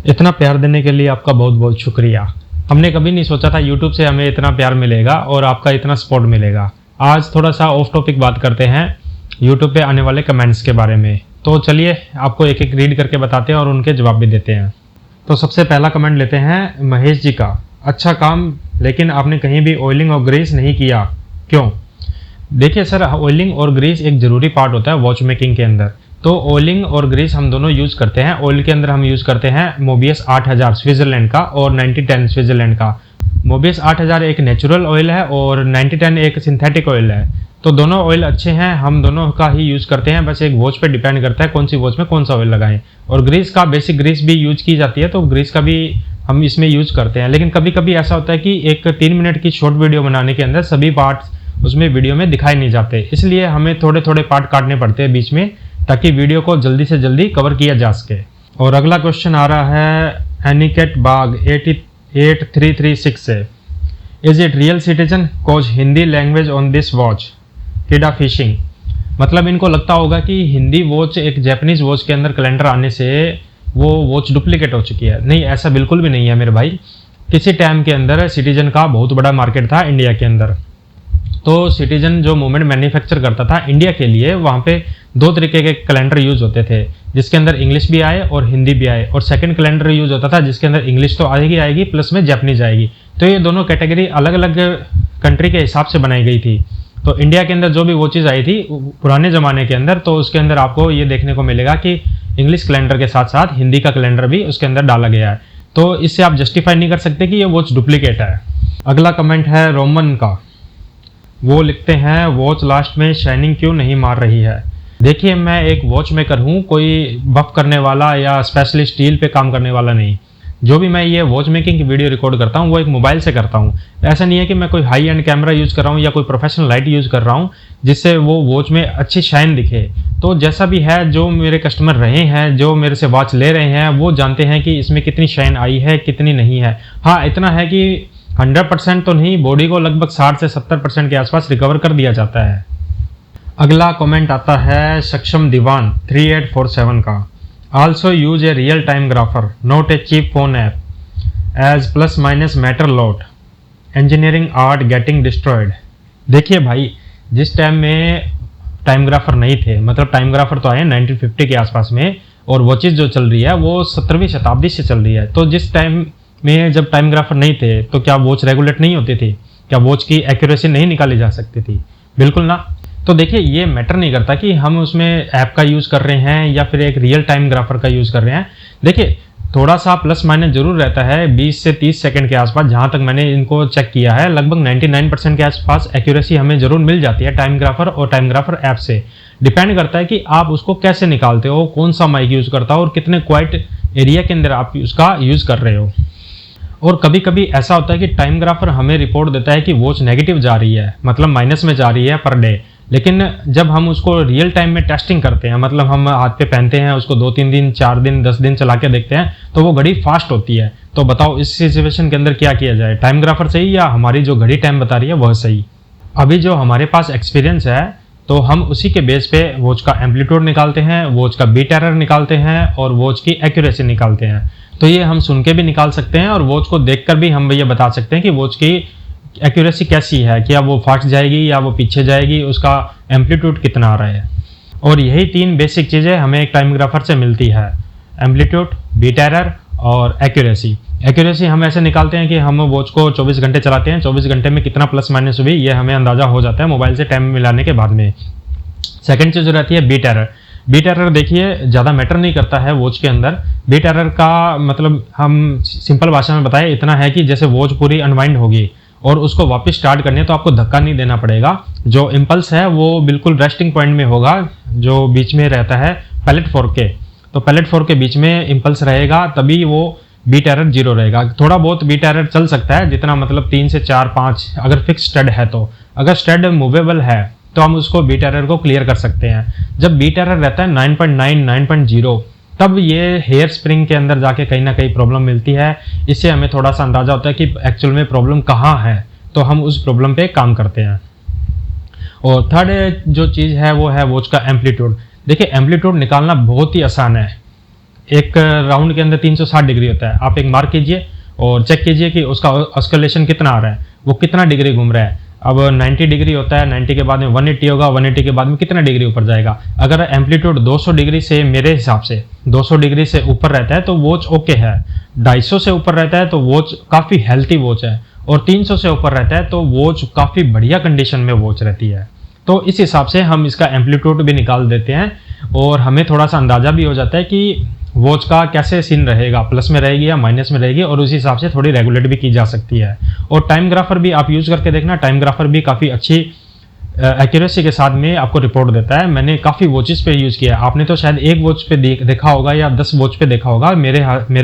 इतना प्यार देने के लिए आपका बहुत बहुत शुक्रिया। हमने कभी नहीं सोचा था यूट्यूब से हमें इतना प्यार मिलेगा और आपका इतना सपोर्ट मिलेगा। आज थोड़ा सा ऑफ टॉपिक बात करते हैं यूट्यूब पे आने वाले कमेंट्स के बारे में। तो चलिए आपको एक एक रीड करके बताते हैं और उनके जवाब भी देते हैं। तो सबसे पहला कमेंट लेते हैं महेश जी का। अच्छा काम, लेकिन आपने कहीं भी ऑयलिंग और ग्रीस नहीं किया, क्यों? देखिए सर, ऑयलिंग और ग्रीस एक ज़रूरी पार्ट होता है वॉच मेकिंग के अंदर। तो ऑयलिंग और ग्रीस हम दोनों यूज़ करते हैं। ऑयल के अंदर हम यूज़ करते हैं मोबियस 8000 स्विट्ज़रलैंड का और 9010 स्विट्ज़रलैंड का। मोबियस 8000 एक नेचुरल ऑयल है और 9010 एक सिंथेटिक ऑयल है। तो दोनों ऑयल अच्छे हैं, हम दोनों का ही यूज़ करते हैं। बस एक वॉच पे डिपेंड करता है कौन सी वॉच में कौन सा ऑयल लगाएं। और ग्रीस का बेसिक ग्रीस भी यूज की जाती है, तो ग्रीस का भी हम इसमें यूज़ करते हैं। लेकिन कभी कभी ऐसा होता है कि एक 3 मिनट की शॉर्ट वीडियो बनाने के अंदर सभी पार्ट्स उसमें वीडियो में दिखाई नहीं जाते, इसलिए हमें थोड़े थोड़े पार्ट काटने पड़ते हैं बीच में, ताकि वीडियो को जल्दी से जल्दी कवर किया जा सके। और अगला क्वेश्चन आ रहा है एनिकेट बाग 8336 से। Is it real citizen cause Hindi language on this watch किडा फिशिंग। मतलब इनको लगता होगा कि हिंदी वॉच एक जैपनीज वॉच के अंदर कैलेंडर आने से वो वॉच डुप्लीकेट हो चुकी है। नहीं, ऐसा बिल्कुल भी नहीं है मेरे भाई। किसी टाइम के अंदर सिटीजन का बहुत बड़ा मार्केट था इंडिया के अंदर। तो सिटीजन जो मूवमेंट मैन्युफैक्चर करता था इंडिया के लिए, वहाँ पे 2 तरीके के कैलेंडर यूज होते थे, जिसके अंदर इंग्लिश भी आए और हिंदी भी आए। और सेकंड कैलेंडर यूज होता था जिसके अंदर इंग्लिश तो आएगी प्लस में जैपनीज आएगी। तो ये दोनों कैटेगरी अलग अलग कंट्री के हिसाब से बनाई गई थी। तो इंडिया के अंदर जो भी वो चीज़ आई थी पुराने ज़माने के अंदर, तो उसके अंदर आपको ये देखने को मिलेगा कि इंग्लिश कैलेंडर के साथ साथ हिंदी का कैलेंडर भी उसके अंदर डाला गया है। तो इससे आप जस्टिफाई नहीं कर सकते कि ये वॉच डुप्लीकेट है। अगला कमेंट है रोमन का। वो लिखते हैं वॉच लास्ट में शाइनिंग क्यों नहीं मार रही है। देखिए, मैं एक वॉच मेकर हूँ, कोई बफ करने वाला या स्पेशली स्टील पे काम करने वाला नहीं। जो भी मैं ये वॉच मेकिंग की वीडियो रिकॉर्ड करता हूँ वो एक मोबाइल से करता हूँ। ऐसा नहीं है कि मैं कोई हाई एंड कैमरा यूज़ कर रहा हूँ या कोई प्रोफेशनल लाइट यूज़ कर रहा हूँ जिससे वो वॉच में अच्छी शाइन दिखे। तो जैसा भी है, जो मेरे कस्टमर रहे हैं, जो मेरे से वॉच ले रहे हैं, वो जानते हैं कि इसमें कितनी शाइन आई है, कितनी नहीं है। हाँ, इतना है कि 100% तो नहीं, बॉडी को लगभग 60 से 70% के आसपास रिकवर कर दिया जाता है। अगला कमेंट आता है सक्षम दीवान 3847 का। Also use a real time grapher, not a cheap phone app, as plus minus matter lot, engineering art getting destroyed. देखिए भाई, जिस टाइम में टाइम ग्राफर नहीं थे, मतलब टाइम ग्राफर तो आए 1950 के आसपास में, और वॉचेज जो चल रही है वो 17वीं शताब्दी से चल रही है। तो जिस टाइम में जब टाइम ग्राफर नहीं थे तो क्या वॉच रेगुलेट नहीं होती थी? क्या वॉच की एक्यूरेसी नहीं निकाली जा सकती थी? बिल्कुल ना। तो देखिए, ये मैटर नहीं करता कि हम उसमें ऐप का यूज़ कर रहे हैं या फिर एक रियल टाइम ग्राफर का यूज़ कर रहे हैं। देखिए, थोड़ा सा प्लस माइनस जरूर रहता है, 20 से 30 सेकंड के आसपास। जहाँ तक मैंने इनको चेक किया है, लगभग 99% के आसपास एक्यूरेसी हमें जरूर मिल जाती है टाइम ग्राफर और टाइम ग्राफर ऐप से। डिपेंड करता है कि आप उसको कैसे निकालते हो, कौन सा माइक यूज़ करता हो और कितने क्वाइट एरिया के अंदर आप उसका यूज़ कर रहे हो। और कभी कभी ऐसा होता है कि टाइम ग्राफर हमें रिपोर्ट देता है कि वॉच नेगेटिव जा रही है, मतलब माइनस में जा रही है पर डे। लेकिन जब हम उसको रियल टाइम में टेस्टिंग करते हैं, मतलब हम हाथ पे पहनते हैं उसको, 2-3 दिन 4 दिन 10 दिन चला के देखते हैं, तो वो घड़ी फास्ट होती है। तो बताओ इस सिचुएशन के अंदर क्या किया जाए, टाइम ग्राफर सही या हमारी जो घड़ी टाइम बता रही है वह सही? अभी जो हमारे पास एक्सपीरियंस है, तो हम उसी के बेस पे वॉच का एम्पलीट्यूड निकालते हैं, वॉच का बीट एरर निकालते हैं और वॉच की एक्यूरेसी निकालते हैं। तो ये हम सुन के भी निकाल सकते हैं और वॉच को देखकर भी हम ये बता सकते हैं कि वॉच की एक्यूरेसी कैसी है, क्या वो फास्ट जाएगी या वो पीछे जाएगी, उसका एम्पलीट्यूड कितना आ रहा है। और यही 3 बेसिक चीज़ें हमें एक टाइम ग्राफर से मिलती है, एम्पलीट्यूड, बीट एरर और एक्यूरेसी। एक्यूरेसी हम ऐसे निकालते हैं कि हम वॉच को 24 घंटे चलाते हैं, 24 घंटे में कितना प्लस माइनस हुई ये हमें अंदाज़ा हो जाता है मोबाइल से टाइम मिलाने के बाद में। सेकेंड चीज़ रहती है बीट एरर। बीट एरर देखिए ज़्यादा मैटर नहीं करता है वॉच के अंदर। बीट एरर का मतलब हम सिंपल भाषा में बताएं इतना है कि जैसे वॉच पूरी अनवाइंड होगी और उसको वापस स्टार्ट करनी है तो आपको धक्का नहीं देना पड़ेगा। जो इम्पल्स है वो बिल्कुल रेस्टिंग पॉइंट में होगा, जो बीच में रहता है पैलेट फोर्क के। तो पैलेट फोर्क के बीच में इम्पल्स रहेगा, तभी वो बीट एरर 0 रहेगा। थोड़ा बहुत बीट एरर चल सकता है, जितना मतलब 3 से 4-5 अगर फिक्स स्टड है। तो अगर स्टड मूवेबल है तो हम उसको बीट एरर को क्लियर कर सकते हैं। जब बीट एरर रहता है 9.9, 9.0, तब ये हेयर स्प्रिंग के अंदर जाके कहीं ना कहीं प्रॉब्लम मिलती है। इससे हमें थोड़ा सा अंदाजा होता है कि एक्चुअल में प्रॉब्लम कहाँ है, तो हम उस प्रॉब्लम पे काम करते हैं। और थर्ड जो चीज़ है वो है वॉच का एम्पलीट्यूड। देखिए एम्पलीट्यूड निकालना बहुत ही आसान है। एक राउंड के अंदर 360 डिग्री होता है। आप एक मार्क कीजिए और चेक कीजिए कि उसका ऑस्किलेशन कितना आ रहा है, वो कितना डिग्री घूम रहा है। अब 90 डिग्री होता है, 90 के बाद में 180 होगा, 180 के बाद में कितना डिग्री ऊपर जाएगा। अगर एम्पलीट्यूड 200 डिग्री से, मेरे हिसाब से 200 डिग्री से ऊपर रहता है तो वॉच ओके है, 250 से ऊपर रहता है तो वॉच काफ़ी हेल्थी वॉच है, और 300 से ऊपर रहता है तो वॉच काफ़ी बढ़िया कंडीशन में वॉच रहती है। तो इस हिसाब से हम इसका एम्पलीट्यूड भी निकाल देते हैं और हमें थोड़ा सा अंदाज़ा भी हो जाता है कि वॉच का कैसे सीन रहेगा, प्लस में रहेगी या माइनस में रहेगी, और उसी हिसाब से थोड़ी रेगुलेट भी की जा सकती है। और टाइम ग्राफर भी आप यूज़ करके देखना, टाइम ग्राफर भी काफ़ी अच्छी एक्यूरेसी के साथ में आपको रिपोर्ट देता है। मैंने काफ़ी वॉचेस पे यूज़ किया है, आपने तो शायद एक वॉच पे देखा होगा या 10 वॉच पे देखा होगा। मेरे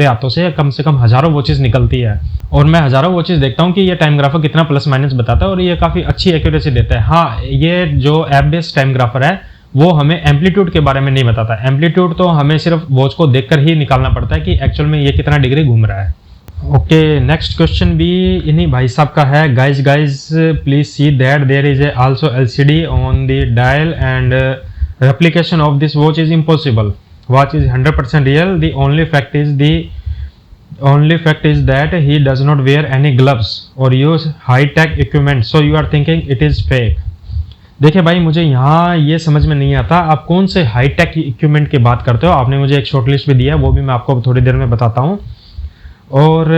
हाथों से कम हज़ारों वॉचेस निकलती है और मैं हज़ारों वॉचेस देखता हूँ कि ये टाइम ग्राफर कितना प्लस माइनस बताता है, और ये काफ़ी अच्छी एक्यूरेसी देता है। हाँ, ये जो ऐप बेस्ड टाइम ग्राफर है वो हमें एम्पलीट्यूड के बारे में नहीं बताता। एम्पलीट्यूड तो हमें सिर्फ वॉच को देखकर ही निकालना पड़ता है कि एक्चुअल में ये कितना डिग्री घूम रहा है। ओके, नेक्स्ट क्वेश्चन भी इन्हीं भाई साहब का है। Guys please see that there is also LCD on the dial and replication of this watch is impossible. Watch is 100% real. The only fact is that he does not wear any gloves और use high tech equipment, so you are thinking it is fake. देखिए भाई, मुझे यहाँ ये समझ में नहीं आता आप कौन से हाई टेक इक्विपमेंट की बात करते हो। आपने मुझे एक शॉर्ट लिस्ट भी दिया है, वो भी मैं आपको थोड़ी देर में बताता हूँ। और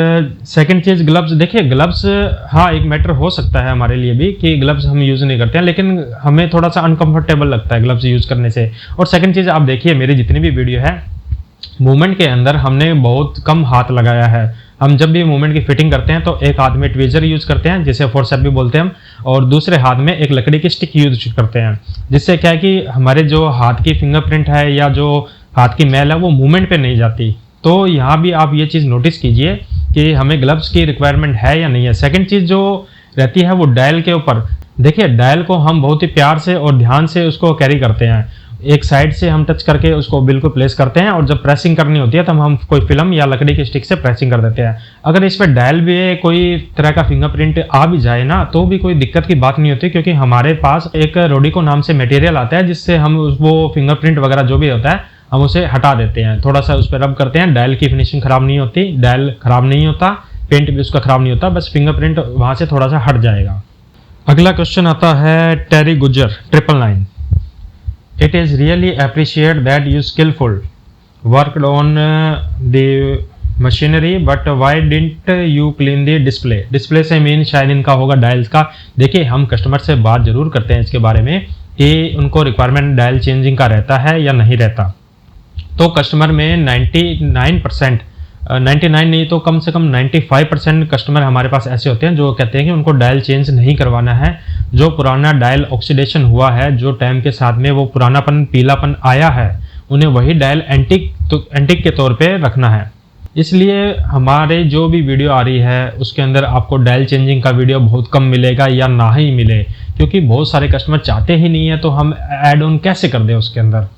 सेकंड चीज़, ग्लव्स। देखिए ग्लव्स, हाँ एक मैटर हो सकता है हमारे लिए भी कि ग्लव्स हम यूज़ नहीं करते हैं, लेकिन हमें थोड़ा सा अनकंफर्टेबल लगता है ग्लव्स यूज़ करने से। और सेकंड चीज़, आप देखिए मेरी जितनी भी वीडियो है, मूवमेंट के अंदर हमने बहुत कम हाथ लगाया है। हम जब भी मूवमेंट की फिटिंग करते हैं तो एक हाथ में ट्वीजर यूज़ करते हैं, जिसे फोर्सेप भी बोलते हैं हम, और दूसरे हाथ में एक लकड़ी की स्टिक यूज करते हैं, जिससे क्या है कि हमारे जो हाथ की फिंगरप्रिंट है या जो हाथ की मैल है वो मूवमेंट पे नहीं जाती। तो यहाँ भी आप ये चीज़ नोटिस कीजिए कि हमें ग्लव्स की रिक्वायरमेंट है या नहीं है। सेकेंड चीज़ जो रहती है वो डायल के ऊपर। देखिए डायल को हम बहुत ही प्यार से और ध्यान से उसको कैरी करते हैं, एक साइड से हम टच करके उसको बिल्कुल प्लेस करते हैं, और जब प्रेसिंग करनी होती है तब हम कोई फिल्म या लकड़ी की स्टिक से प्रेसिंग कर देते हैं। अगर इस पर डायल भी कोई तरह का फिंगरप्रिंट आ भी जाए ना तो भी कोई दिक्कत की बात नहीं होती, क्योंकि हमारे पास एक रोडिको नाम से मटेरियल आता है जिससे हम वो फिंगरप्रिंट वगैरह जो भी होता है हम उसे हटा देते हैं, थोड़ा सा उस पर रब करते हैं। डायल की फिनिशिंग खराब नहीं होती, डायल खराब नहीं होता, पेंट भी उसका खराब नहीं होता, बस फिंगरप्रिंट वहाँ से थोड़ा सा हट जाएगा। अगला क्वेश्चन आता है टेरी गुजर 999। It is really appreciate that you skillful worked on the machinery, but why didn't you clean the display? Display से मीन शायद इनका होगा डायल्स का। देखिए हम कस्टमर से बात जरूर करते हैं इसके बारे में कि उनको रिक्वायरमेंट डायल चेंजिंग का रहता है या नहीं रहता। तो कस्टमर में 99% 99 नहीं तो कम से कम 95% कस्टमर हमारे पास ऐसे होते हैं जो कहते हैं कि उनको डायल चेंज नहीं करवाना है। जो पुराना डायल ऑक्सीडेशन हुआ है, जो टाइम के साथ में वो पुरानापन पीलापन आया है, उन्हें वही डायल एंटिक के तौर पे रखना है। इसलिए हमारे जो भी वीडियो आ रही है उसके अंदर आपको डायल चेंजिंग का वीडियो बहुत कम मिलेगा या ना ही मिले, क्योंकि बहुत सारे कस्टमर चाहते ही नहीं है, तो हम ऐड ऑन कैसे कर दें उसके अंदर।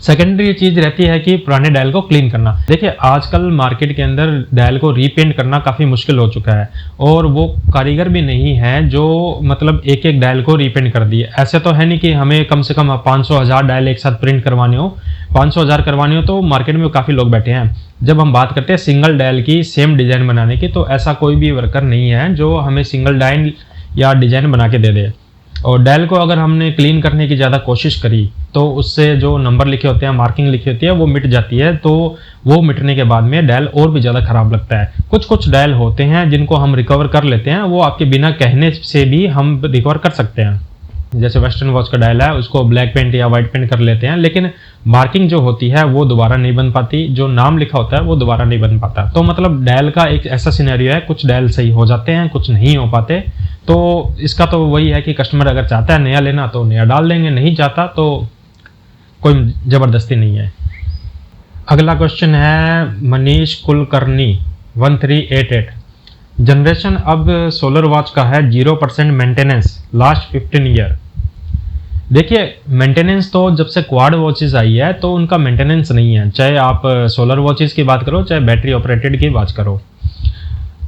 सेकेंडरी चीज रहती है कि पुराने डायल को क्लीन करना। देखिए आजकल मार्केट के अंदर डायल को रीपेंट करना काफ़ी मुश्किल हो चुका है, और वो कारीगर भी नहीं है जो मतलब एक एक डायल को रीपेंट कर दिए। ऐसे तो है नहीं कि हमें कम से कम 500,000 डायल एक साथ प्रिंट करवाने हो, 500,000 करवाने हो तो मार्केट में काफ़ी लोग बैठे हैं। जब हम बात करते हैं सिंगल डायल की सेम डिज़ाइन बनाने की, तो ऐसा कोई भी वर्कर नहीं है जो हमें सिंगल डायल या डिज़ाइन बना के दे दे। और डायल को अगर हमने क्लीन करने की ज़्यादा कोशिश करी तो उससे जो नंबर लिखे होते हैं, मार्किंग लिखी होती है, वो मिट जाती है। तो वो मिटने के बाद में डायल और भी ज़्यादा ख़राब लगता है। कुछ डायल होते हैं जिनको हम रिकवर कर लेते हैं, वो आपके बिना कहने से भी हम रिकवर कर सकते हैं। जैसे वेस्टर्न वॉच का डायल है, उसको ब्लैक पेंट या वाइट पेंट कर लेते हैं, लेकिन मार्किंग जो होती है वो दोबारा नहीं बन पाती, जो नाम लिखा होता है वो दोबारा नहीं बन पाता। तो मतलब डायल का एक ऐसा सिनेरियो है, कुछ डायल सही हो जाते हैं, कुछ नहीं हो पाते। तो इसका तो वही है कि कस्टमर अगर चाहता है नया लेना तो नया डाल देंगे, नहीं चाहता तो कोई ज़बरदस्ती नहीं है। अगला क्वेश्चन है मनीष कुलकर्णी 1388। जनरेशन अब सोलर वॉच का है 0% मेंटेनेंस लास्ट 15 ईयर। देखिए मेंटेनेंस तो जब से क्वाड वॉचेस आई है तो उनका मेंटेनेंस नहीं है, चाहे आप सोलर वॉचेस की बात करो चाहे बैटरी ऑपरेटेड की बात करो।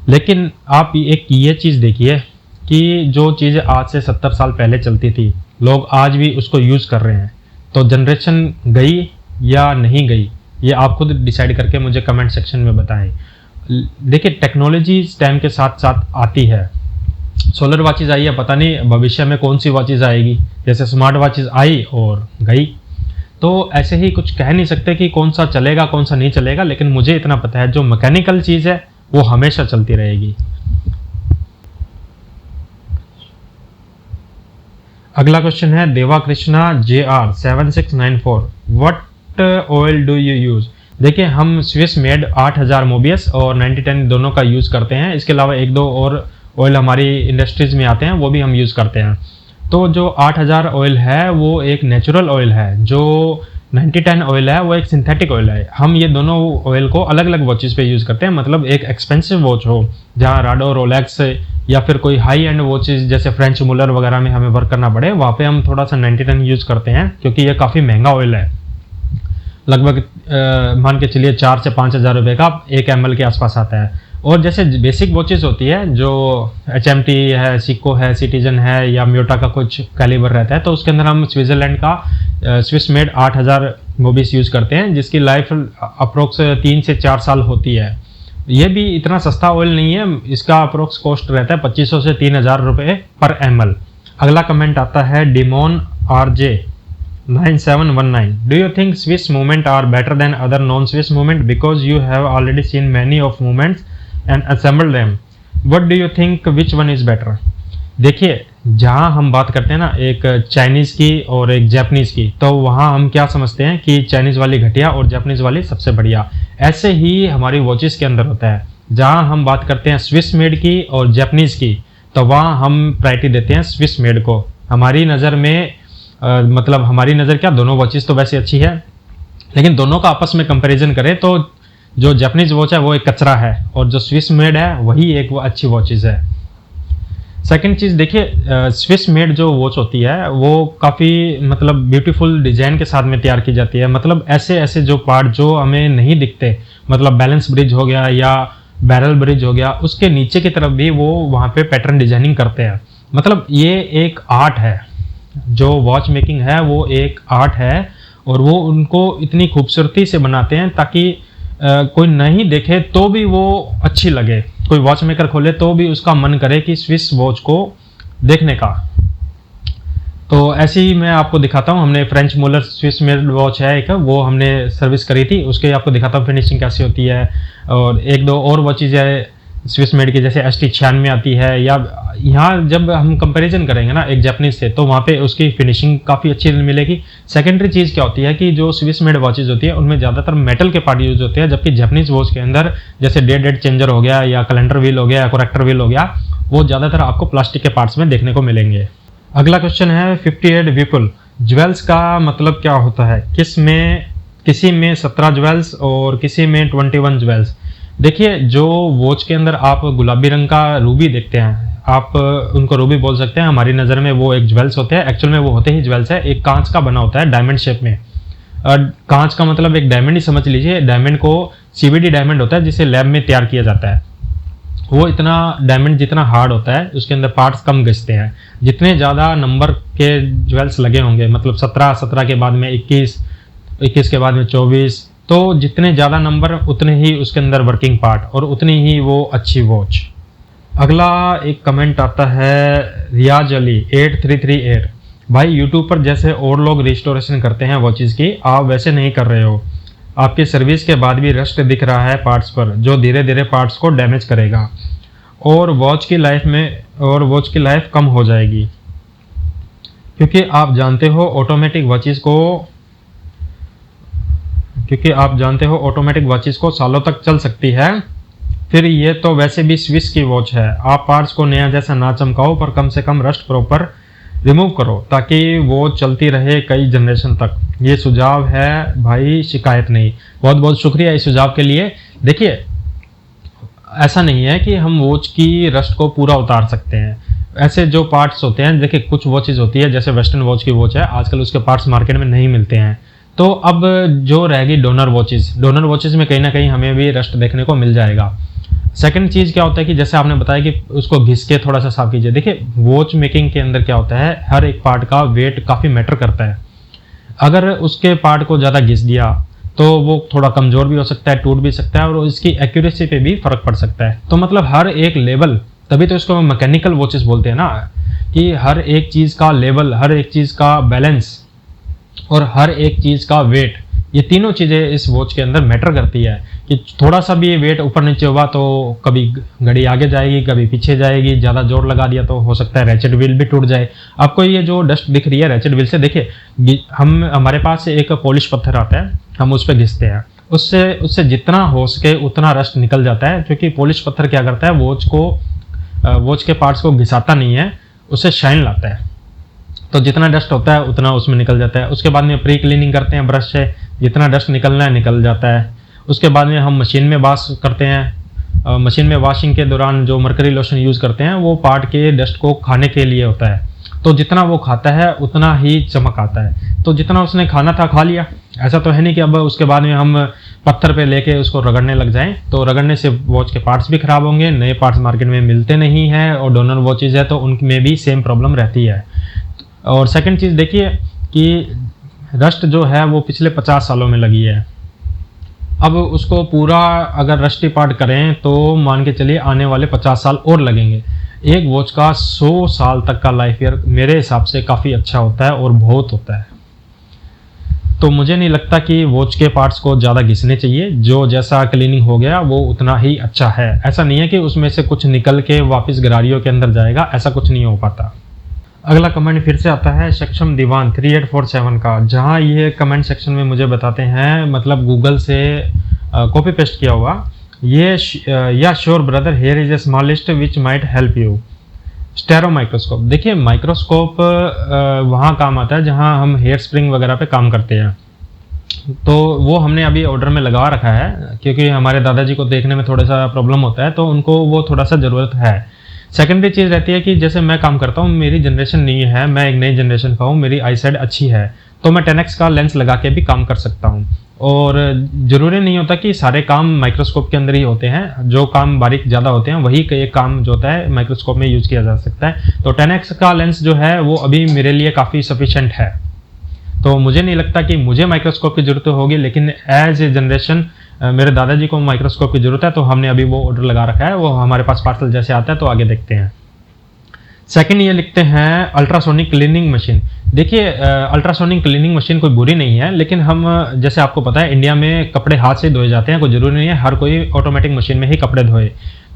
लेकिन आप एक ये चीज़ देखिए कि जो चीज़ आज से 70 साल पहले चलती थी, लोग आज भी उसको यूज़ कर रहे हैं। तो जनरेशन गई या नहीं गई, ये आप खुद डिसाइड करके मुझे कमेंट सेक्शन में बताएं। देखिए टेक्नोलॉजी इस टाइम के साथ साथ आती है। सोलर वॉचेज आई है, पता नहीं भविष्य में कौन सी वॉचेज आएगी। जैसे स्मार्ट वॉचेज आई और गई, तो ऐसे ही कुछ कह नहीं सकते कि कौन सा चलेगा कौन सा नहीं चलेगा, लेकिन मुझे इतना पता है जो मैकेनिकल चीज़ है वो हमेशा चलती रहेगी। अगला क्वेश्चन है देवा Krishna JR 7694, what oil do you use. देखिए हम स्विस मेड 8000 मोबियस और 9010 दोनों का यूज़ करते हैं। इसके अलावा एक दो और ऑयल हमारी इंडस्ट्रीज में आते हैं, वो भी हम यूज़ करते हैं। तो जो 8000 ऑयल है वो एक नेचुरल ऑयल है, जो 9010 ऑयल है वो एक सिंथेटिक ऑयल है। हम ये दोनों ऑयल को अलग अलग वॉचेस पे यूज़ करते हैं। मतलब एक एक्सपेंसिव वॉच हो जहाँ राडो, रोलेक्स या फिर कोई हाई एंड वॉचेस जैसे फ्रेंच मुलर वगैरह में हमें वर्क करना पड़े, वहाँ पे हम थोड़ा सा 9010 यूज़ करते हैं, क्योंकि ये काफ़ी महंगा ऑयल है। लगभग मान के चलिए 4 से 5 हज़ार रुपये का 1 ml के आसपास आता है। और जैसे बेसिक वॉचेस होती है जो HMT है, सिको है, सिटीजन है या म्योटा का कुछ कैलिबर रहता है, तो उसके अंदर हम स्विट्ज़रलैंड का स्विस मेड 8000 मोबिस यूज़ करते हैं, जिसकी लाइफ अप्रोक्स 3 से 4 साल होती है। ये भी इतना सस्ता ऑयल नहीं है, इसका अप्रोक्स कॉस्ट रहता है 2500 से 3000 रुपये पर ml। अगला कमेंट आता है डिमोन RJ 9719, do you think Swiss movement are better than other non Swiss movement because you have already seen many of movements and assemble them, what do you think which one is better. देखिए जहाँ हम बात करते हैं ना एक Chinese की और एक जापानीज़ की, तो वहाँ हम क्या समझते हैं कि चाइनीज़ वाली घटिया और जापानीज़ वाली सबसे बढ़िया। ऐसे ही हमारी वॉचेस के अंदर होता है, जहाँ हम बात करते हैं स्विस मेड की और जापानीज़ की, तो वहाँ हम प्रायोरिटी देते हैं स्विस मेड को। हमारी नज़र में मतलब हमारी नज़र क्या, दोनों वॉचेस तो वैसे अच्छी है, लेकिन दोनों का आपस में कंपैरिजन करें तो जो जापानीज़ वॉच है वो एक कचरा है और जो स्विस मेड है वही एक वो अच्छी वॉचेस है। सेकंड चीज़ देखिए स्विस मेड जो वॉच होती है वो काफ़ी मतलब ब्यूटीफुल डिज़ाइन के साथ में तैयार की जाती है। मतलब ऐसे ऐसे जो पार्ट जो हमें नहीं दिखते, मतलब बैलेंस ब्रिज हो गया या बैरल ब्रिज हो गया, उसके नीचे की तरफ भी वो वहाँ पे पैटर्न डिजाइनिंग करते हैं। मतलब ये एक आर्ट है, जो वॉच मेकिंग है वो एक आर्ट है और वो उनको इतनी खूबसूरती से बनाते हैं ताकि कोई नहीं देखे तो भी वो अच्छी लगे, कोई वॉच मेकर खोले तो भी उसका मन करे कि स्विस वॉच को देखने का। तो ऐसे ही मैं आपको दिखाता हूँ, हमने फ्रेंच मुलर स्विस मेड वॉच है एक, वो हमने सर्विस करी थी, उसके आपको दिखाता हूँ फिनिशिंग कैसी होती है। और एक दो और वॉचेज है स्विस मेड की, जैसे ST96 आती है, या यहाँ जब हम कंपैरिजन करेंगे ना एक जापानीज से, तो वहाँ पे उसकी फिनिशिंग काफ़ी अच्छी मिलेगी। सेकेंडरी चीज़ क्या होती है कि जो स्विस मेड वॉचेज होती है उनमें ज़्यादातर मेटल के पार्ट यूज होते हैं, जबकि जापानीज वॉच के अंदर जैसे डेड चेंजर हो गया या कैलेंडर व्हील हो गया या करेक्टर व्हील हो गया, वो ज़्यादातर आपको प्लास्टिक के पार्ट्स में देखने को मिलेंगे। अगला क्वेश्चन है 58 विपुल, ज्वेल्स का मतलब क्या होता है, किसी में 17 ज्वेल्स और किसी में 21 ज्वेल्स। देखिए जो वॉच के अंदर आप गुलाबी रंग का रूबी देखते हैं, आप उनको रूबी बोल सकते हैं, हमारी नज़र में वो एक ज्वेल्स होते हैं। एक्चुअल में वो होते ही ज्वेल्स है, एक कांच का बना होता है डायमंड शेप में। कांच का मतलब एक डायमंड ही समझ लीजिए। डायमंड को CVD डायमंड होता है जिसे लैब में तैयार किया जाता है। वो इतना डायमंड जितना हार्ड होता है उसके अंदर पार्ट्स कम घिसते हैं। जितने ज़्यादा नंबर के ज्वेल्स लगे होंगे, मतलब 17 के बाद में 21 के बाद में 24, तो जितने ज़्यादा नंबर उतने ही उसके अंदर वर्किंग पार्ट और उतनी ही वो अच्छी वॉच। अगला एक कमेंट आता है रियाज अली 8338, भाई यूट्यूब पर जैसे और लोग रिस्टोरेशन करते हैं वॉचेस की, आप वैसे नहीं कर रहे हो। आपकी सर्विस के बाद भी रस्ट दिख रहा है पार्ट्स पर, जो धीरे धीरे पार्ट्स को डैमेज करेगा और वॉच की लाइफ कम हो जाएगी, क्योंकि आप जानते हो ऑटोमेटिक वॉचेस को सालों तक चल सकती है। फिर ये तो वैसे भी स्विस की वॉच है, आप पार्ट्स को नया जैसा ना चमकाओ, पर कम से कम रस्ट प्रॉपर रिमूव करो ताकि वो चलती रहे कई जनरेशन तक। ये सुझाव है भाई, शिकायत नहीं। बहुत बहुत शुक्रिया इस सुझाव के लिए। देखिए ऐसा नहीं है कि हम वॉच की रस्ट को पूरा उतार सकते हैं। ऐसे जो पार्ट्स होते हैं, देखिए कुछ वॉचेज होती है जैसे वेस्टर्न वॉच की वॉच है, आजकल उसके पार्ट्स मार्केट में नहीं मिलते हैं। तो अब जो रहेगी डोनर वॉचेज में कहीं ना कहीं हमें भी रस्ट देखने को मिल जाएगा। सेकंड चीज़ क्या होता है कि जैसे आपने बताया कि उसको घिस के थोड़ा सा साफ कीजिए। देखिए वॉच मेकिंग के अंदर क्या होता है, हर एक पार्ट का वेट काफ़ी मैटर करता है। अगर उसके पार्ट को ज़्यादा घिस दिया तो वो थोड़ा कमज़ोर भी हो सकता है, टूट भी सकता है और इसकी एक्यूरेसी पे भी फ़र्क पड़ सकता है। तो मतलब हर एक लेवल, तभी तो इसको मैकेनिकल वॉचेस बोलते हैं ना, कि हर एक चीज़ का लेवल, हर एक चीज़ का बैलेंस और हर एक चीज़ का वेट, ये तीनों चीज़ें इस वॉच के अंदर मैटर करती है। कि थोड़ा सा भी वेट ऊपर नीचे हुआ तो कभी घड़ी आगे जाएगी, कभी पीछे जाएगी, ज़्यादा जोर लगा दिया तो हो सकता है रैचेट व्हील भी टूट जाए। आपको ये जो डस्ट दिख रही है रैचेट व्हील से, देखिए हमारे पास एक पॉलिश पत्थर आता है, हम उस पर घिसते हैं, उससे जितना हो सके उतना रस्ट निकल जाता है, क्योंकि पॉलिश पत्थर क्या करता है, वॉच के पार्ट्स को घिसाता नहीं है, उससे शाइन लाता है, तो जितना डस्ट होता है उतना उसमें निकल जाता है। उसके बाद में प्री क्लीनिंग करते हैं ब्रश से, जितना डस्ट निकलना है निकल जाता है। उसके बाद में हम मशीन में वॉश करते हैं, मशीन में वॉशिंग के दौरान जो मरकरी लोशन यूज़ करते हैं वो पार्ट के डस्ट को खाने के लिए होता है, तो जितना वो खाता है उतना ही चमक आता है। तो जितना उसने खाना था खा लिया, ऐसा तो है नहीं कि अब उसके बाद में हम पत्थर पे लेके उसको रगड़ने लग जाएं, तो रगड़ने से वॉच के पार्ट्स भी खराब होंगे, नए पार्ट्स मार्केट में मिलते नहीं हैं, और डोनर वॉचेज है तो उनमें भी सेम प्रॉब्लम रहती है। और सेकंड चीज़ देखिए कि रस्ट जो है वो पिछले 50 सालों में लगी है, अब उसको पूरा अगर रस्टी पार्ट करें तो मान के चलिए आने वाले 50 साल और लगेंगे। एक वॉच का 100 साल तक का लाइफ ईयर मेरे हिसाब से काफ़ी अच्छा होता है और बहुत होता है। तो मुझे नहीं लगता कि वॉच के पार्ट्स को ज़्यादा घिसने चाहिए, जो जैसा क्लीनिंग हो गया वो उतना ही अच्छा है। ऐसा नहीं है कि उसमें से कुछ निकल के वापस गरारियों के अंदर जाएगा, ऐसा कुछ नहीं हो पाता। अगला कमेंट फिर से आता है सक्षम दीवान 3847 का, जहां ये कमेंट सेक्शन में मुझे बताते हैं, मतलब गूगल से कॉपी पेस्ट किया हुआ, ये या sure brother here is a small list which might help you. Stereo microscope, देखिए माइक्रोस्कोप वहाँ काम आता है जहाँ हम हेयर स्प्रिंग वगैरह पे काम करते हैं, तो वो हमने अभी ऑर्डर में लगा रखा है, क्योंकि हमारे दादाजी को देखने में थोड़ा सा प्रॉब्लम होता है, तो उनको वो थोड़ा सा ज़रूरत है। सेकेंडरी चीज़ रहती है कि जैसे मैं काम करता हूँ, मेरी जनरेशन नहीं है, मैं एक नई जनरेशन का हूँ, मेरी आई साइड अच्छी है, तो मैं 10x का लेंस लगा के भी काम कर सकता हूँ। और ज़रूरी नहीं होता कि सारे काम माइक्रोस्कोप के अंदर ही होते हैं, जो काम बारीक ज़्यादा होते हैं वही एक काम जो होता है माइक्रोस्कोप में यूज़ किया जा सकता है। तो 10x का लेंस जो है वो अभी मेरे लिए काफ़ी सफिशेंट है, तो मुझे नहीं लगता कि मुझे माइक्रोस्कोप की ज़रूरत होगी, लेकिन एज ए जनरेशन मेरे दादाजी को माइक्रोस्कोप की ज़रूरत है, तो हमने अभी वो ऑर्डर लगा रखा है, वो हमारे पास पार्सल जैसे आता है तो आगे देखते हैं। सेकंड ये लिखते हैं अल्ट्रासोनिक क्लीनिंग मशीन। देखिए अल्ट्रासोनिक क्लीनिंग मशीन कोई बुरी नहीं है, लेकिन हम जैसे आपको पता है इंडिया में कपड़े हाथ से धोए जाते हैं, कोई ज़रूरी नहीं है हर कोई ऑटोमेटिक मशीन में ही कपड़े धोए।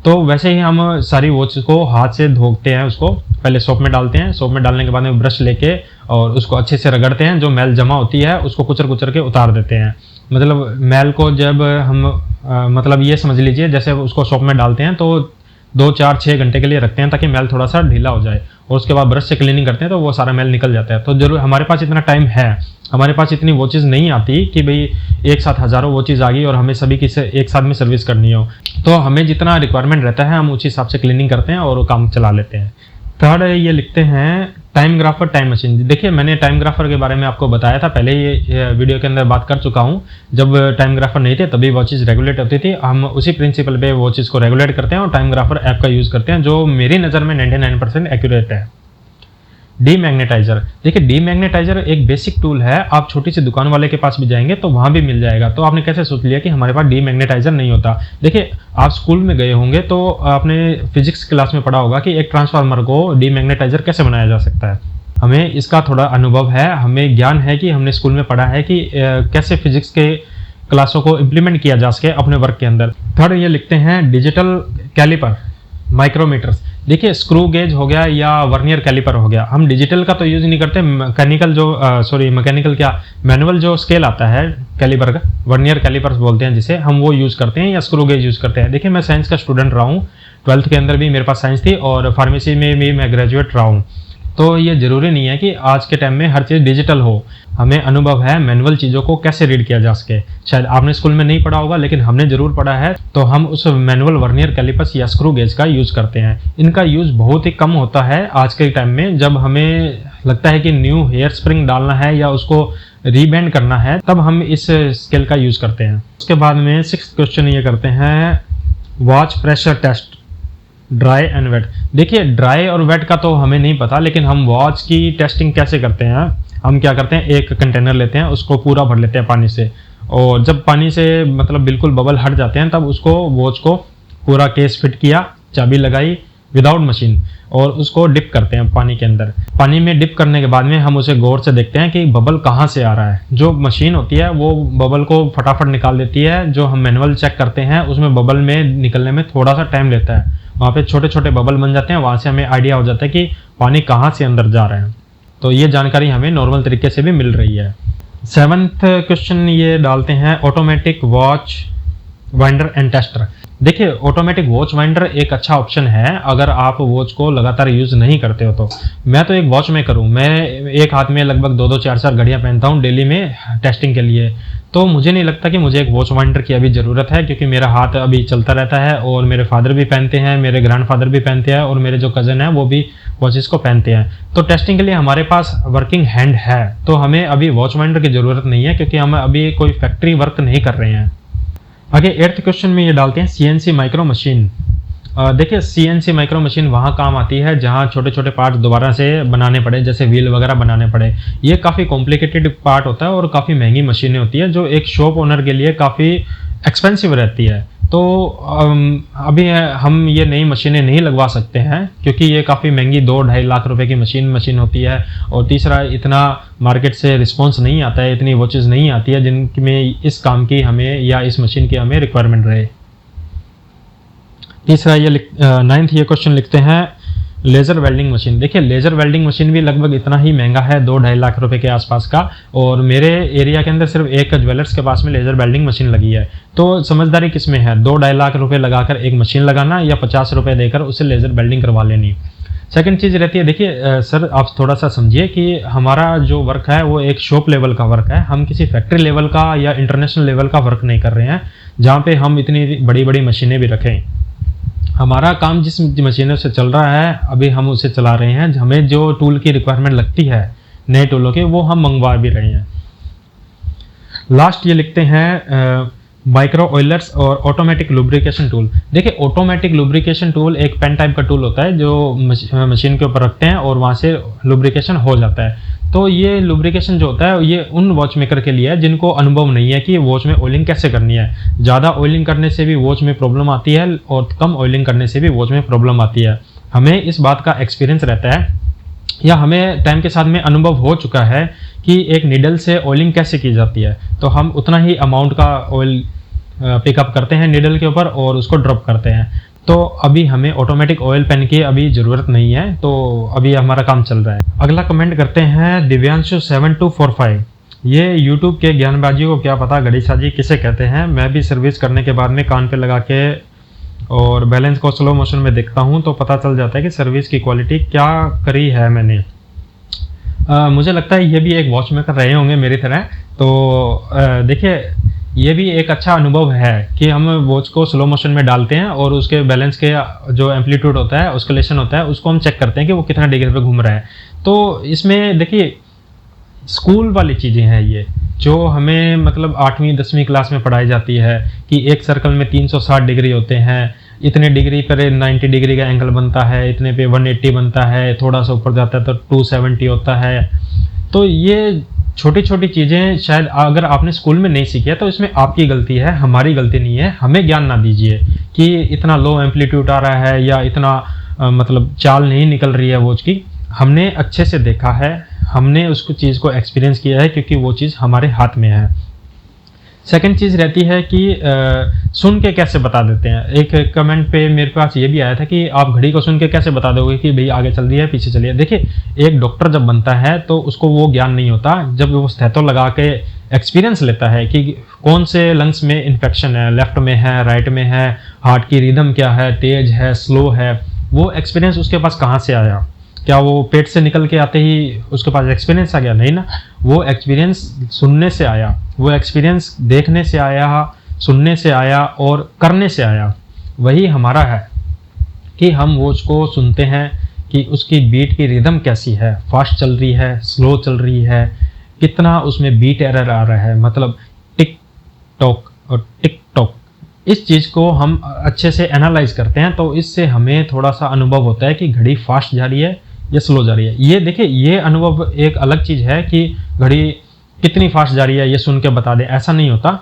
तो वैसे ही हम सारी वॉच को हाथ से धोते हैं, उसको पहले सोप में डालते हैं, सोप में डालने के बाद में ब्रश लेके और उसको अच्छे से रगड़ते हैं, जो मैल जमा होती है उसको कुचर कुचर के उतार देते हैं। मतलब मैल को जब हम मतलब ये समझ लीजिए जैसे उसको सोप में डालते हैं तो 2, 4, 6 घंटे के लिए रखते हैं ताकि मैल थोड़ा सा ढीला हो जाए, और उसके बाद ब्रश से क्लीनिंग करते हैं तो वो सारा मैल निकल जाता है। तो जरूर हमारे पास इतना टाइम है, हमारे पास इतनी वॉचेस नहीं आती कि भाई एक साथ हज़ारों वॉचेस आ गई और हमें सभी की एक साथ में सर्विस करनी हो, तो हमें जितना रिक्वायरमेंट रहता है हम उसी हिसाब से क्लीनिंग करते हैं और वो काम चला लेते हैं। थर्ड ये लिखते हैं टाइम ग्राफर टाइम मशीन। देखिए मैंने टाइम ग्राफर के बारे में आपको बताया था, पहले ये वीडियो के अंदर बात कर चुका हूँ। जब टाइम ग्राफर नहीं थे तभी वॉचेस रेगुलेट होती थी, हम उसी प्रिंसिपल पे वॉचेस को रेगुलेट करते हैं और टाइम ग्राफर ऐप का यूज़ करते हैं, जो मेरी नज़र में 99% एक्यूरेट है। डीमैग्नेटाइजर, देखिए डीमैग्नेटाइजर एक बेसिक टूल है, आप छोटी सी दुकान वाले के पास भी जाएंगे तो वहाँ भी मिल जाएगा। तो आपने कैसे सोच लिया कि हमारे पास डीमैग्नेटाइजर नहीं होता? देखिए आप स्कूल में गए होंगे तो आपने फिजिक्स क्लास में पढ़ा होगा कि एक ट्रांसफार्मर को डीमैग्नेटाइजर कैसे बनाया जा सकता है। हमें इसका थोड़ा अनुभव है, हमें ज्ञान है कि हमने स्कूल में पढ़ा है कि कैसे फिजिक्स के क्लासों को इम्प्लीमेंट किया जा सके अपने वर्क के अंदर। थर्ड ये लिखते हैं डिजिटल कैलिपर माइक्रोमीटर्स। देखिए स्क्रू गेज हो गया या वर्नियर कैलिपर हो गया, हम डिजिटल का तो यूज़ नहीं करते, मैनुअल जो स्केल आता है कैलिपर का, वर्नियर कैलिपर्स बोलते हैं जिसे, हम वो यूज़ करते हैं या स्क्रू गेज यूज़ करते हैं। देखिए मैं साइंस का स्टूडेंट रहा हूँ, 12th के अंदर भी मेरे पास साइंस थी और फार्मेसी में भी मैं ग्रेजुएट रहा हूँ, तो ये ज़रूरी नहीं है कि आज के टाइम में हर चीज़ डिजिटल हो। हमें अनुभव है मैनुअल चीज़ों को कैसे रीड किया जा सके। शायद आपने स्कूल में नहीं पढ़ा होगा लेकिन हमने ज़रूर पढ़ा है, तो हम उस मैनुअल वर्नियर कैलिपर्स या स्क्रू गेज का यूज़ करते हैं। इनका यूज़ बहुत ही कम होता है आज के टाइम में, जब हमें लगता है कि न्यू हेयर स्प्रिंग डालना है या उसको रीबेंड करना है तब हम इस स्केल का यूज़ करते हैं। उसके बाद में 6th क्वेश्चन ये करते हैं watch pressure test dry and wet. देखिए ड्राई और वेट का तो हमें नहीं पता, लेकिन हम वॉच की टेस्टिंग कैसे करते हैं, हम क्या करते हैं एक कंटेनर लेते हैं, उसको पूरा भर लेते हैं पानी से, और जब पानी से मतलब बिल्कुल बबल हट जाते हैं तब उसको वॉच को पूरा केस फिट किया, चाबी लगाई विदाउट मशीन और उसको डिप करते हैं पानी के अंदर। पानी में डिप करने के बाद में हम उसे गौर से देखते हैं कि बबल कहाँ से आ रहा है। जो मशीन होती है वो बबल को फटाफट निकाल देती है। जो हम मैनुअल चेक करते हैं उसमें बबल में निकलने में थोड़ा सा टाइम लेता है। वहाँ पे छोटे छोटे बबल बन जाते हैं, वहाँ से हमें आइडिया हो जाता है कि पानी कहाँ से अंदर जा रहे हैं। तो ये जानकारी हमें नॉर्मल तरीके से भी मिल रही है। 7th क्वेश्चन ये डालते हैं, automatic watch winder and tester. देखिए, ऑटोमेटिक वॉच वाइंडर एक अच्छा ऑप्शन है अगर आप वॉच को लगातार यूज़ नहीं करते हो तो। मैं तो एक वॉच मेकर हूँ, मैं एक हाथ में लगभग 2-2 4-4 घड़ियाँ पहनता हूँ डेली में टेस्टिंग के लिए। तो मुझे नहीं लगता कि मुझे एक वॉच वाइंडर की अभी ज़रूरत है, क्योंकि मेरा हाथ अभी चलता रहता है और मेरे फादर भी पहनते हैं, मेरे ग्रैंडफादर भी पहनते हैं और मेरे जो कज़न है वो भी वॉचेस को पहनते हैं। तो टेस्टिंग के लिए हमारे पास वर्किंग हैंड है, तो हमें अभी वॉच वाइंडर की ज़रूरत नहीं है, क्योंकि हम अभी कोई फैक्ट्री वर्क नहीं कर रहे हैं। आगे 8th क्वेश्चन में ये डालते हैं, CNC माइक्रो मशीन। देखिए, CNC माइक्रो मशीन वहाँ काम आती है जहाँ छोटे छोटे पार्ट दोबारा से बनाने पड़े, जैसे व्हील वगैरह बनाने पड़े। ये काफ़ी कॉम्प्लिकेटेड पार्ट होता है और काफ़ी महंगी मशीनें होती है, जो एक शॉप ओनर के लिए काफ़ी एक्सपेंसिव रहती है। तो अभी हम ये नई मशीनें नहीं लगवा सकते हैं, क्योंकि ये काफ़ी महंगी 2-2.5 लाख रुपए की मशीन होती है। और तीसरा, इतना मार्केट से रिस्पॉन्स नहीं आता है, इतनी वॉचेस नहीं आती है जिनमें इस काम की हमें या इस मशीन की हमें रिक्वायरमेंट रहे। तीसरा ये 9th ये क्वेश्चन लिखते हैं, लेज़र वेल्डिंग मशीन। देखिए, लेज़र वेल्डिंग मशीन भी लगभग इतना ही महंगा है, 2-2.5 लाख रुपए के आसपास का। और मेरे एरिया के अंदर सिर्फ एक ज्वेलर्स के पास में लेज़र वेल्डिंग मशीन लगी है। तो समझदारी किस में है, 2-2.5 लाख रुपए लगाकर एक मशीन लगाना या 50 रुपये देकर उसे लेज़र वेल्डिंग करवा लेनी। सेकंड चीज़ रहती है, देखिए सर आप थोड़ा सा समझिए कि हमारा जो वर्क है वो एक शॉप लेवल का वर्क है, हम किसी फैक्ट्री लेवल का या इंटरनेशनल लेवल का वर्क नहीं कर रहे हैं जहाँ पे हम इतनी बड़ी बड़ी मशीनें भी रखें। हमारा काम जिस मशीनों से चल रहा है अभी हम उसे चला रहे हैं। हमें जो टूल की रिक्वायरमेंट लगती है नए टूलों के, वो हम मंगवा भी रहे हैं। लास्ट ये लिखते हैं, माइक्रो ऑयलर्स और ऑटोमेटिक लुब्रिकेशन टूल। देखिए, ऑटोमेटिक लुब्रिकेशन टूल एक पेन टाइप का टूल होता है जो मशीन के ऊपर रखते हैं और वहाँ से लुब्रिकेशन हो जाता है। तो ये लुब्रिकेशन जो होता है ये उन वॉच मेकर के लिए है जिनको अनुभव नहीं है कि वॉच में ऑयलिंग कैसे करनी है। ज़्यादा ऑयलिंग करने से भी वॉच में प्रॉब्लम आती है और कम ऑयलिंग करने से भी वॉच में प्रॉब्लम आती है। हमें इस बात का एक्सपीरियंस रहता है या हमें टाइम के साथ में अनुभव हो चुका है कि एक नीडल से ऑयलिंग कैसे की जाती है। तो हम उतना ही अमाउंट का ऑयल पिकअप करते हैं नीडल के ऊपर और उसको ड्रॉप करते हैं। तो अभी हमें ऑटोमेटिक ऑयल पेन की अभी ज़रूरत नहीं है, तो अभी हमारा काम चल रहा है। अगला कमेंट करते हैं दिव्यांशु 7245। ये यूट्यूब के ज्ञानबाजियों को क्या पता घड़ी साजी किसे कहते हैं। मैं भी सर्विस करने के बाद में कान पे लगा के और बैलेंस को स्लो मोशन में देखता हूँ तो पता चल जाता है कि सर्विस की क्वालिटी क्या करी है मैंने। मुझे लगता है ये भी एक वॉच मेकर रहे होंगे मेरी तरह। तो देखिए, ये भी एक अच्छा अनुभव है कि हम वॉच को स्लो मोशन में डालते हैं और उसके बैलेंस के जो एम्पलीट्यूड होता है, ऑस्किलेशन होता है, उसको हम चेक करते हैं कि वो कितना डिग्री पे घूम रहा है। तो इसमें देखिए, स्कूल वाली चीज़ें हैं ये, जो हमें मतलब 8वीं 10वीं क्लास में पढ़ाई जाती है कि एक सर्कल में 360 डिग्री होते हैं, इतने डिग्री पर 90 डिग्री का एंगल बनता है, इतने पे 180 बनता है, थोड़ा सा ऊपर जाता है तो 270 होता है। तो ये छोटी छोटी चीज़ें शायद अगर आपने स्कूल में नहीं सीखी है तो इसमें आपकी गलती है, हमारी गलती नहीं है। हमें ज्ञान ना दीजिए कि इतना लो एम्पलीट्यूड आ रहा है या इतना मतलब चाल नहीं निकल रही है वॉच की। हमने अच्छे से देखा है, हमने उसको चीज़ को एक्सपीरियंस किया है क्योंकि वो चीज़ हमारे हाथ में है। सेकंड चीज़ रहती है कि सुन के कैसे बता देते हैं। एक कमेंट पे मेरे पास ये भी आया था कि आप घड़ी को सुन के कैसे बता दोगे कि भाई आगे चल रही है पीछे चलिए। देखिए, एक डॉक्टर जब बनता है तो उसको वो ज्ञान नहीं होता, जब वो स्टेथो लगा के एक्सपीरियंस लेता है कि कौन से लंग्स में इन्फेक्शन है, लेफ्ट में है, राइट में है, हार्ट की रिदम क्या है, तेज है, स्लो है। वो एक्सपीरियंस उसके पास कहाँ से आया? क्या वो पेट से निकल के आते ही उसके पास एक्सपीरियंस आ गया? नहीं ना, वो एक्सपीरियंस सुनने से आया, वो एक्सपीरियंस देखने से आया, सुनने से आया और करने से आया। वही हमारा है कि हम वॉच को सुनते हैं कि उसकी बीट की रिदम कैसी है, फास्ट चल रही है, स्लो चल रही है, कितना उसमें बीट एरर आ रहा है, मतलब टिक टॉक और टिक टॉक। इस चीज़ को हम अच्छे से एनालाइज करते हैं तो इससे हमें थोड़ा सा अनुभव होता है कि घड़ी फास्ट जा रही है या स्लो जा रही है। ये देखिए, ये अनुभव एक अलग चीज़ है कि घड़ी कितनी फास्ट जा रही है ये सुन के बता दें, ऐसा नहीं होता।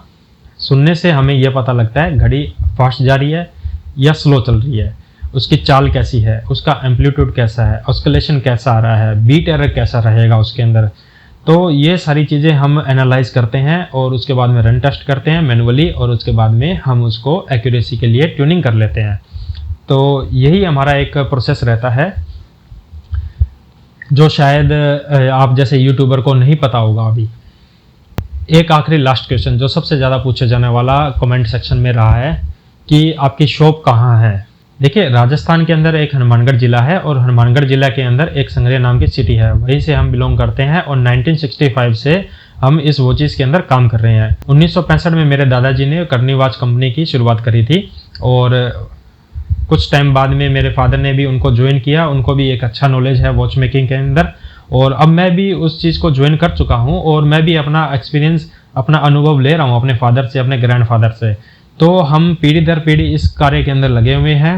सुनने से हमें यह पता लगता है घड़ी फास्ट जा रही है या स्लो चल रही है, उसकी चाल कैसी है, उसका एम्पलीट्यूड कैसा है, ऑस्किलेशन कैसा आ रहा है, बीट एरर कैसा रहेगा उसके अंदर। तो ये सारी चीज़ें हम एनालाइज करते हैं और उसके बाद में रन टेस्ट करते हैं मैनुअली, और उसके बाद में हम उसको एक्यूरेसी के लिए ट्यूनिंग कर लेते हैं। तो यही हमारा एक प्रोसेस रहता है जो शायद आप जैसे यूट्यूबर को नहीं पता होगा अभी। एक आखिरी लास्ट क्वेश्चन जो सबसे ज़्यादा पूछे जाने वाला कमेंट सेक्शन में रहा है कि आपकी शॉप कहाँ है। देखिए, राजस्थान के अंदर एक हनुमानगढ़ जिला है और हनुमानगढ़ जिला के अंदर एक संगरिया नाम की सिटी है, वहीं से हम बिलोंग करते हैं और 1965 से हम इस वॉचेस के अंदर काम कर रहे हैं। 1965 में मेरे दादाजी ने करनी वॉच कंपनी की शुरुआत करी थी और कुछ टाइम बाद में मेरे फादर ने भी उनको ज्वाइन किया। उनको भी एक अच्छा नॉलेज है वॉच मेकिंग के अंदर, और अब मैं भी उस चीज़ को ज्वाइन कर चुका हूँ और मैं भी अपना एक्सपीरियंस, अपना अनुभव ले रहा हूँ अपने फादर से, अपने ग्रैंडफादर से। तो हम पीढ़ी दर पीढ़ी इस कार्य के अंदर लगे हुए हैं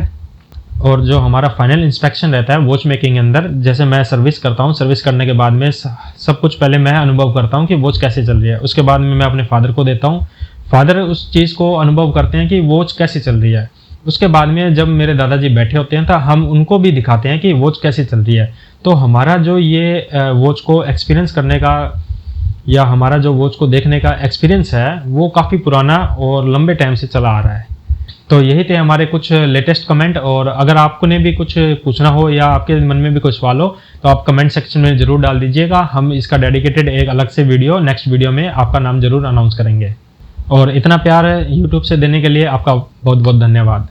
और जो हमारा फाइनल इंस्पेक्शन रहता है वॉच मेकिंग के अंदर, जैसे मैं सर्विस करता हूँ, सर्विस करने के बाद में सब कुछ पहले मैं अनुभव करता हूँ कि वॉच कैसे चल रही है, उसके बाद में मैं अपने फादर को देता हूँ। फादर उस चीज़ को अनुभव करते हैं कि वॉच कैसे चल रही है। उसके बाद में जब मेरे दादाजी बैठे होते हैं तो हम उनको भी दिखाते हैं कि वॉच कैसे चल रही है। तो हमारा जो ये वॉच को एक्सपीरियंस करने का या हमारा जो वॉच को देखने का एक्सपीरियंस है वो काफ़ी पुराना और लंबे टाइम से चला आ रहा है। तो यही थे हमारे कुछ लेटेस्ट कमेंट, और अगर आपको ने भी कुछ पूछना हो या आपके मन में भी कुछ सवाल हो तो आप कमेंट सेक्शन में ज़रूर डाल दीजिएगा। हम इसका डेडिकेटेड एक अलग से वीडियो नेक्स्ट वीडियो में आपका नाम ज़रूर अनाउंस करेंगे। और इतना प्यार यूट्यूब से देने के लिए आपका बहुत बहुत धन्यवाद।